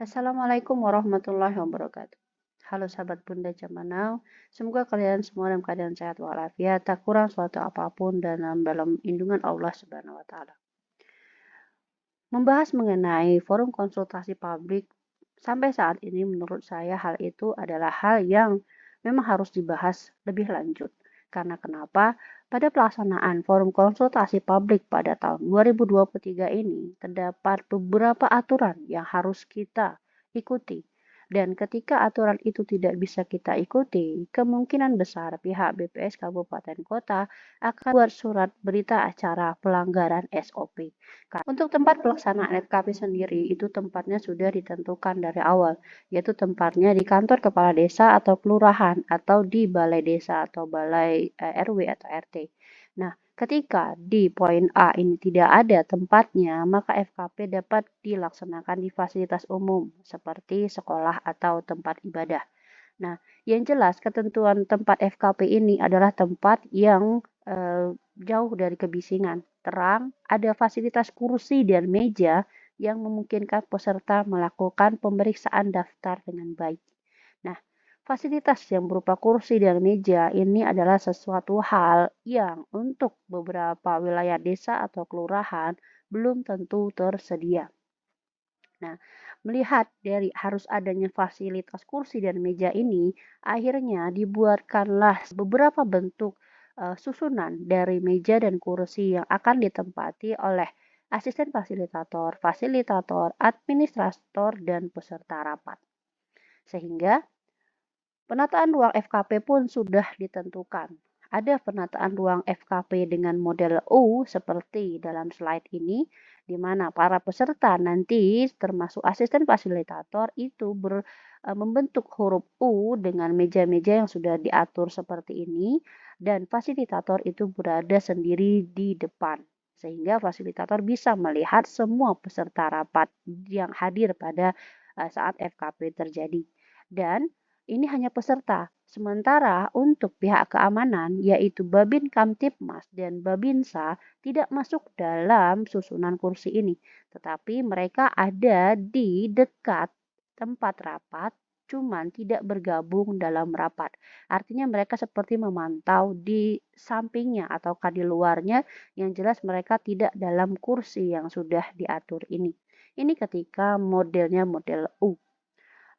Assalamualaikum warahmatullahi wabarakatuh. Halo sahabat Bunda Zaman Now, semoga kalian semua dalam keadaan sehat walafiat, tak kurang suatu apapun dan dalam lindungan Allah Subhanahu wa taala. Membahas mengenai forum konsultasi publik sampai saat ini menurut saya hal itu adalah hal yang memang harus dibahas lebih lanjut. Karena kenapa? Pada pelaksanaan forum konsultasi publik pada tahun 2023 ini terdapat beberapa aturan yang harus kita ikuti. Dan ketika aturan itu tidak bisa kita ikuti, kemungkinan besar pihak BPS Kabupaten Kota akan buat surat berita acara pelanggaran SOP. Untuk tempat pelaksanaan FKP sendiri, itu tempatnya sudah ditentukan dari awal, yaitu tempatnya di kantor kepala desa atau kelurahan, atau di balai desa atau balai RW atau RT. Nah, ketika di poin A ini tidak ada tempatnya, maka FKP dapat dilaksanakan di fasilitas umum, seperti sekolah atau tempat ibadah. Nah, yang jelas ketentuan tempat FKP ini adalah tempat yang jauh dari kebisingan, terang, ada fasilitas kursi dan meja yang memungkinkan peserta melakukan pemeriksaan daftar dengan baik. Nah, fasilitas yang berupa kursi dan meja ini adalah sesuatu hal yang untuk beberapa wilayah desa atau kelurahan belum tentu tersedia. Nah, melihat dari harus adanya fasilitas kursi dan meja ini, akhirnya dibuatkanlah beberapa bentuk susunan dari meja dan kursi yang akan ditempati oleh asisten fasilitator, administrator, dan peserta rapat. Sehingga penataan ruang FKP pun sudah ditentukan. Ada penataan ruang FKP dengan model U seperti dalam slide ini, di mana para peserta nanti termasuk asisten fasilitator itu membentuk huruf U dengan meja-meja yang sudah diatur seperti ini, dan fasilitator itu berada sendiri di depan. Sehingga fasilitator bisa melihat semua peserta rapat yang hadir pada saat FKP terjadi. Dan ini hanya peserta. Sementara untuk pihak keamanan, yaitu Babin Kamtipmas dan Babinsa, tidak masuk dalam susunan kursi ini, tetapi mereka ada di dekat tempat rapat, cuman tidak bergabung dalam rapat. Artinya mereka seperti memantau di sampingnya atau di luarnya, yang jelas mereka tidak dalam kursi yang sudah diatur ini. Ini ketika modelnya model U.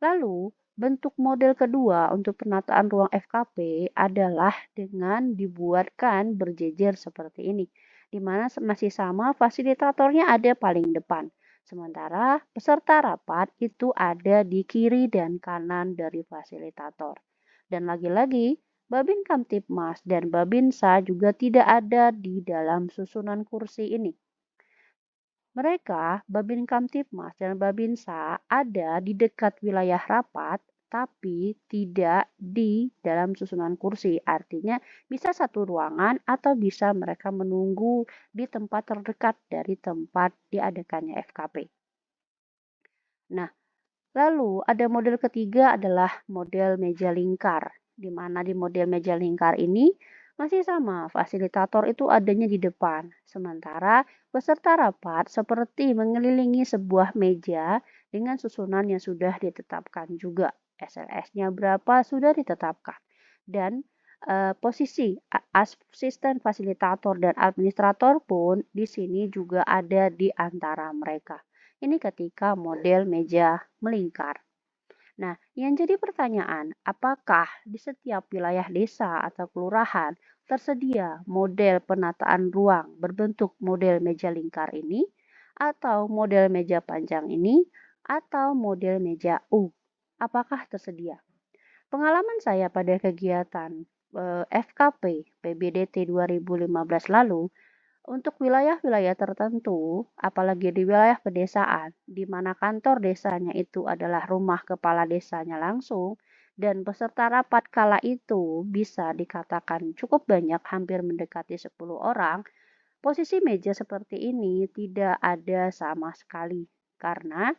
Lalu, bentuk model kedua untuk penataan ruang FKP adalah dengan dibuatkan berjejer seperti ini, di mana masih sama fasilitatornya ada paling depan. Sementara peserta rapat itu ada di kiri dan kanan dari fasilitator. Dan lagi-lagi, Babin Kamtipmas dan Babinsa juga tidak ada di dalam susunan kursi ini. Mereka, Babin Kamtipmas dan Babinsa, ada di dekat wilayah rapat, tapi tidak di dalam susunan kursi. Artinya bisa satu ruangan atau bisa mereka menunggu di tempat terdekat dari tempat diadakannya FKP. Nah, lalu ada model ketiga adalah model meja lingkar, di mana di model meja lingkar ini masih sama, fasilitator itu adanya di depan, sementara peserta rapat seperti mengelilingi sebuah meja dengan susunan yang sudah ditetapkan juga. SLS-nya berapa sudah ditetapkan. Dan posisi asisten fasilitator dan administrator pun di sini juga ada di antara mereka. Ini ketika model meja melingkar. Nah, yang jadi pertanyaan, apakah di setiap wilayah desa atau kelurahan tersedia model penataan ruang berbentuk model meja lingkar ini, atau model meja panjang ini, atau model meja U? Apakah tersedia? Pengalaman saya pada kegiatan FKP PBDT 2015 lalu, untuk wilayah-wilayah tertentu, apalagi di wilayah pedesaan, di mana kantor desanya itu adalah rumah kepala desanya langsung, dan peserta rapat kala itu bisa dikatakan cukup banyak, hampir mendekati 10 orang, posisi meja seperti ini tidak ada sama sekali. Karena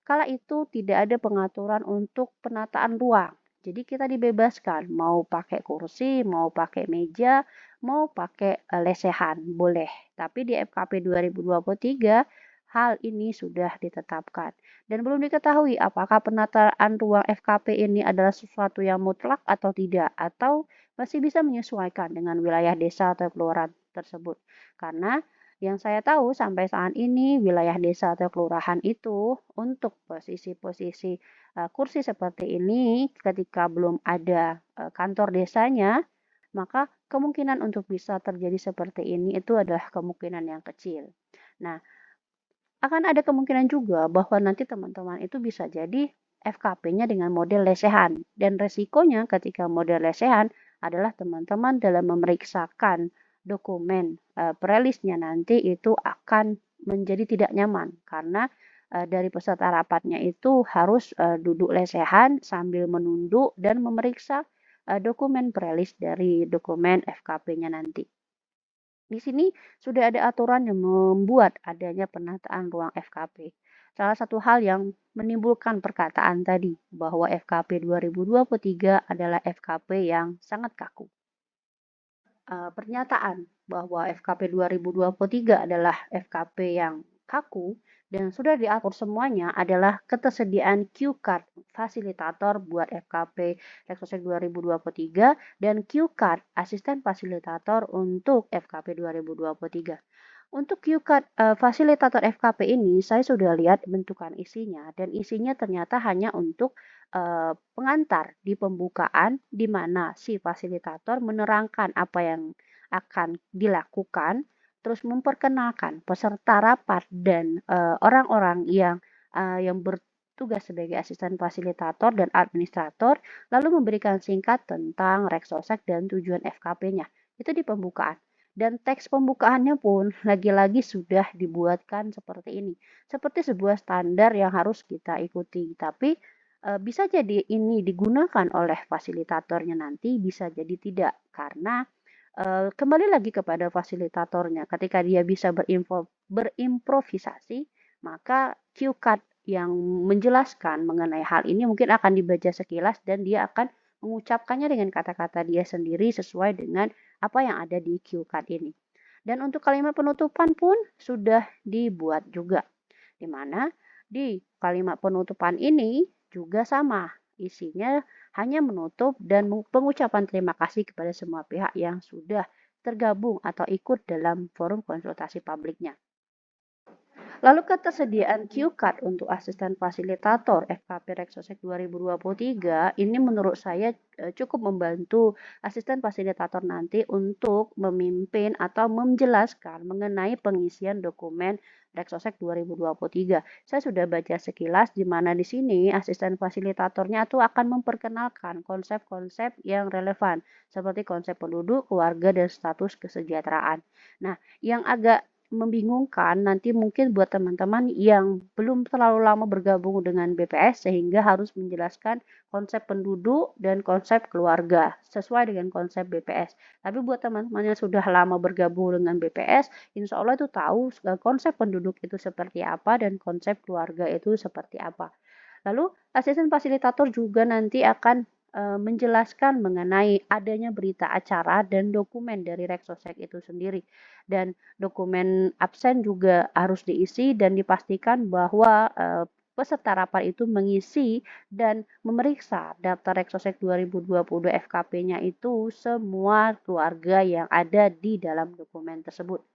kala itu tidak ada pengaturan untuk penataan ruang. Jadi kita dibebaskan mau pakai kursi, mau pakai meja, mau pakai lesehan, boleh. Tapi di FKP 2023 hal ini sudah ditetapkan. Dan belum diketahui apakah penataan ruang FKP ini adalah sesuatu yang mutlak atau tidak, atau masih bisa menyesuaikan dengan wilayah desa atau kelurahan tersebut. Karena yang saya tahu sampai saat ini wilayah desa atau kelurahan itu untuk posisi-posisi kursi seperti ini ketika belum ada kantor desanya, maka kemungkinan untuk bisa terjadi seperti ini itu adalah kemungkinan yang kecil. Nah, akan ada kemungkinan juga bahwa nanti teman-teman itu bisa jadi FKP-nya dengan model lesehan. Dan resikonya ketika model lesehan adalah teman-teman dalam memeriksakan dokumen prelisnya nanti itu akan menjadi tidak nyaman karena dari peserta rapatnya itu harus duduk lesehan sambil menunduk dan memeriksa dokumen prelis dari dokumen FKP-nya nanti. Di sini sudah ada aturan yang membuat adanya penataan ruang FKP. Salah satu hal yang menimbulkan perkataan tadi bahwa FKP 2023 adalah FKP yang sangat kaku. Pernyataan bahwa FKP 2023 adalah FKP yang kaku dan sudah diatur semuanya adalah ketersediaan Q card fasilitator buat FKP Reksosek 2023 dan Q card asisten fasilitator untuk FKP 2023. Untuk Q card fasilitator FKP ini saya sudah lihat bentukan isinya dan isinya ternyata hanya untuk pengantar di pembukaan di mana si fasilitator menerangkan apa yang akan dilakukan, terus memperkenalkan peserta rapat dan orang-orang yang bertugas sebagai asisten fasilitator dan administrator, lalu memberikan singkat tentang Reksosek dan tujuan FKP-nya. Itu di pembukaan. Dan teks pembukaannya pun lagi-lagi sudah dibuatkan seperti ini. Seperti sebuah standar yang harus kita ikuti. Tapi bisa jadi ini digunakan oleh fasilitatornya nanti, bisa jadi tidak. Karena kembali lagi kepada fasilitatornya. Ketika dia bisa berimprovisasi, maka cue card yang menjelaskan mengenai hal ini mungkin akan dibaca sekilas dan dia akan mengucapkannya dengan kata-kata dia sendiri sesuai dengan apa yang ada di cue card ini. Dan untuk kalimat penutupan pun sudah dibuat juga, di mana di kalimat penutupan ini juga sama, isinya hanya menutup dan pengucapan terima kasih kepada semua pihak yang sudah tergabung atau ikut dalam forum konsultasi publiknya. Lalu ketersediaan Q card untuk asisten fasilitator FKP Reksosek 2023 ini menurut saya cukup membantu asisten fasilitator nanti untuk memimpin atau menjelaskan mengenai pengisian dokumen Reksosek 2023. Saya sudah baca sekilas di mana di sini asisten fasilitatornya itu akan memperkenalkan konsep-konsep yang relevan seperti konsep penduduk, keluarga, dan status kesejahteraan. Nah, yang agak membingungkan nanti mungkin buat teman-teman yang belum terlalu lama bergabung dengan BPS sehingga harus menjelaskan konsep penduduk dan konsep keluarga sesuai dengan konsep BPS. Tapi buat teman-teman yang sudah lama bergabung dengan BPS, insya Allah itu tahu konsep penduduk itu seperti apa dan konsep keluarga itu seperti apa. Lalu asisten fasilitator juga nanti akan menjelaskan mengenai adanya berita acara dan dokumen dari Reksosek itu sendiri. Dan dokumen absen juga harus diisi dan dipastikan bahwa peserta rapat itu mengisi dan memeriksa daftar Reksosek 2022 FKP-nya itu semua keluarga yang ada di dalam dokumen tersebut.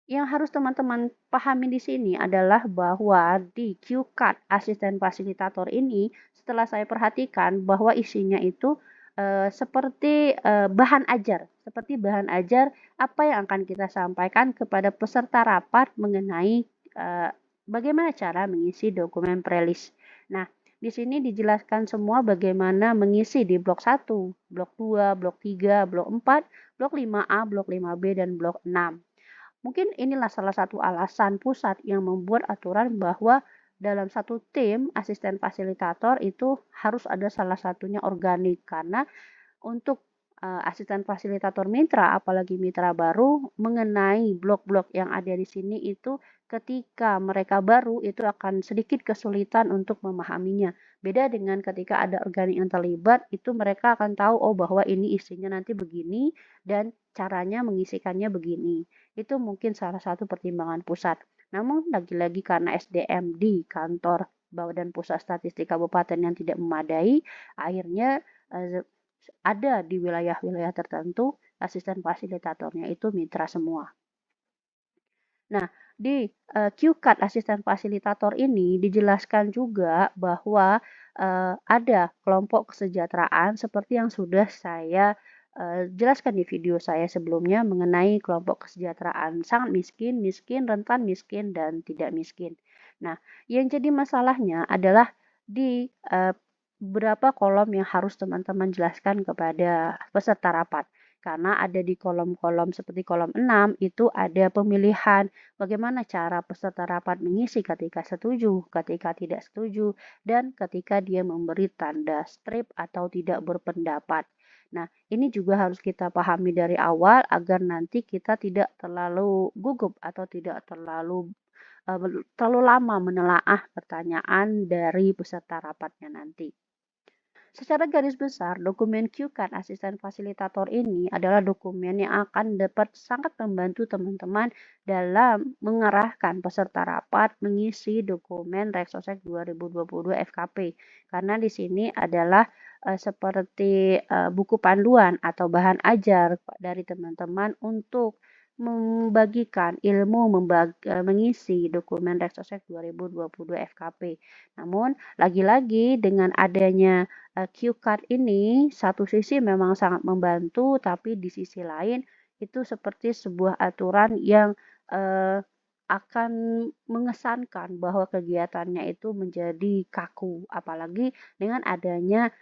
Yang harus teman-teman pahami di sini adalah bahwa di Q card asisten fasilitator ini setelah saya perhatikan bahwa isinya itu seperti bahan ajar apa yang akan kita sampaikan kepada peserta rapat mengenai bagaimana cara mengisi dokumen prelis. Nah, di sini dijelaskan semua bagaimana mengisi di blok 1, blok 2, blok 3, blok 4, blok 5A, blok 5B, dan blok 6. Mungkin inilah salah satu alasan pusat yang membuat aturan bahwa dalam satu tim asisten fasilitator itu harus ada salah satunya organik karena untuk asisten fasilitator mitra, apalagi mitra baru, mengenai blok-blok yang ada di sini itu ketika mereka baru itu akan sedikit kesulitan untuk memahaminya. Beda dengan ketika ada organik yang terlibat, itu mereka akan tahu oh bahwa ini isinya nanti begini dan caranya mengisikannya begini. Itu mungkin salah satu pertimbangan pusat. Namun lagi-lagi karena SDM di kantor Badan Pusat Statistik Kabupaten yang tidak memadai, akhirnya ada di wilayah-wilayah tertentu asisten fasilitatornya itu mitra semua. Nah, di QCAT asisten fasilitator ini dijelaskan juga bahwa ada kelompok kesejahteraan seperti yang sudah saya jelaskan di video saya sebelumnya mengenai kelompok kesejahteraan sangat miskin, miskin, rentan miskin, dan tidak miskin. Nah, yang jadi masalahnya adalah di beberapa kolom yang harus teman-teman jelaskan kepada peserta rapat. Karena ada di kolom-kolom seperti kolom 6 itu ada pemilihan bagaimana cara peserta rapat mengisi ketika setuju, ketika tidak setuju, dan ketika dia memberi tanda strip atau tidak berpendapat. Nah, ini juga harus kita pahami dari awal agar nanti kita tidak terlalu gugup atau tidak terlalu lama menelaah pertanyaan dari peserta rapatnya nanti. Secara garis besar, dokumen QCAT asisten fasilitator ini adalah dokumen yang akan dapat sangat membantu teman-teman dalam mengarahkan peserta rapat mengisi dokumen Reksosek 2022 FKP. Karena di sini adalah seperti buku panduan atau bahan ajar dari teman-teman untuk membagikan ilmu mengisi dokumen Reksosek 2022 FKP. Namun, lagi-lagi dengan adanya QCard ini satu sisi memang sangat membantu, tapi di sisi lain itu seperti sebuah aturan yang akan mengesankan bahwa kegiatannya itu menjadi kaku, apalagi dengan adanya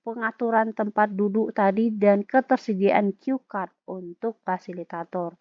pengaturan tempat duduk tadi dan ketersediaan QCard untuk fasilitator.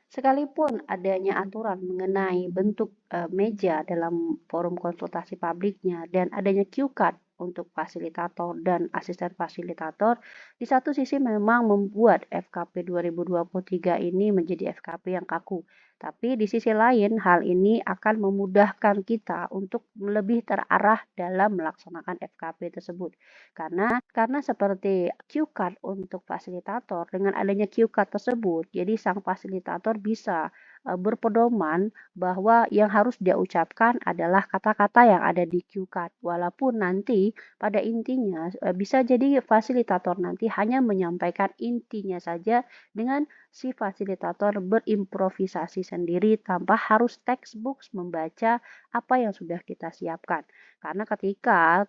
Sekalipun adanya aturan mengenai bentuk meja dalam forum konsultasi publiknya dan adanya QCard untuk fasilitator dan asisten fasilitator, di satu sisi memang membuat FKP 2023 ini menjadi FKP yang kaku. Tapi di sisi lain, hal ini akan memudahkan kita untuk lebih terarah dalam melaksanakan FKP tersebut. Karena seperti QCard untuk fasilitator, dengan adanya QCard tersebut, jadi sang fasilitator bisa berpedoman bahwa yang harus dia ucapkan adalah kata-kata yang ada di QCard. Walaupun nanti pada intinya bisa jadi fasilitator nanti hanya menyampaikan intinya saja dengan si fasilitator berimprovisasi sendiri tanpa harus textbook membaca apa yang sudah kita siapkan. Karena ketika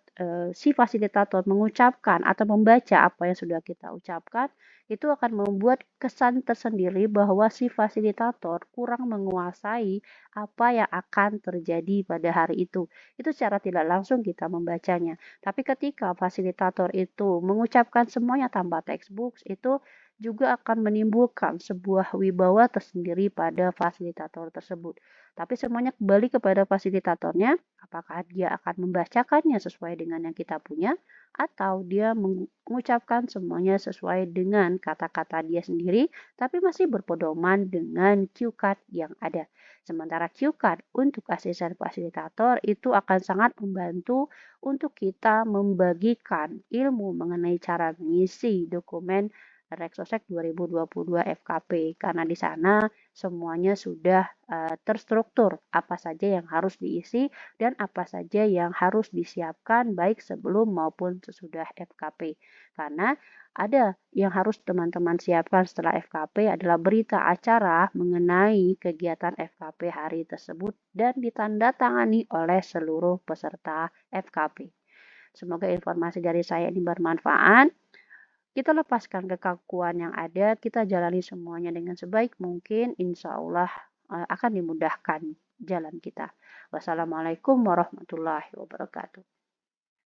si fasilitator mengucapkan atau membaca apa yang sudah kita ucapkan, itu akan membuat kesan tersendiri bahwa si fasilitator kurang menguasai apa yang akan terjadi pada hari itu. Itu secara tidak langsung kita membacanya. Tapi ketika fasilitator itu mengucapkan semuanya tanpa textbook, itu juga akan menimbulkan sebuah wibawa tersendiri pada fasilitator tersebut. Tapi semuanya kembali kepada fasilitatornya, apakah dia akan membacakannya sesuai dengan yang kita punya, atau dia mengucapkan semuanya sesuai dengan kata-kata dia sendiri, tapi masih berpedoman dengan QCard yang ada. Sementara QCard untuk asisten fasilitator itu akan sangat membantu untuk kita membagikan ilmu mengenai cara mengisi dokumen Reksosek 2022 FKP, karena di sana semuanya sudah terstruktur apa saja yang harus diisi dan apa saja yang harus disiapkan baik sebelum maupun sesudah FKP. Karena ada yang harus teman-teman siapkan setelah FKP adalah berita acara mengenai kegiatan FKP hari tersebut dan ditandatangani oleh seluruh peserta FKP. Semoga informasi dari saya ini bermanfaat. Kita lepaskan kekakuan yang ada, kita jalani semuanya dengan sebaik mungkin, insya Allah akan dimudahkan jalan kita. Wassalamualaikum warahmatullahi wabarakatuh.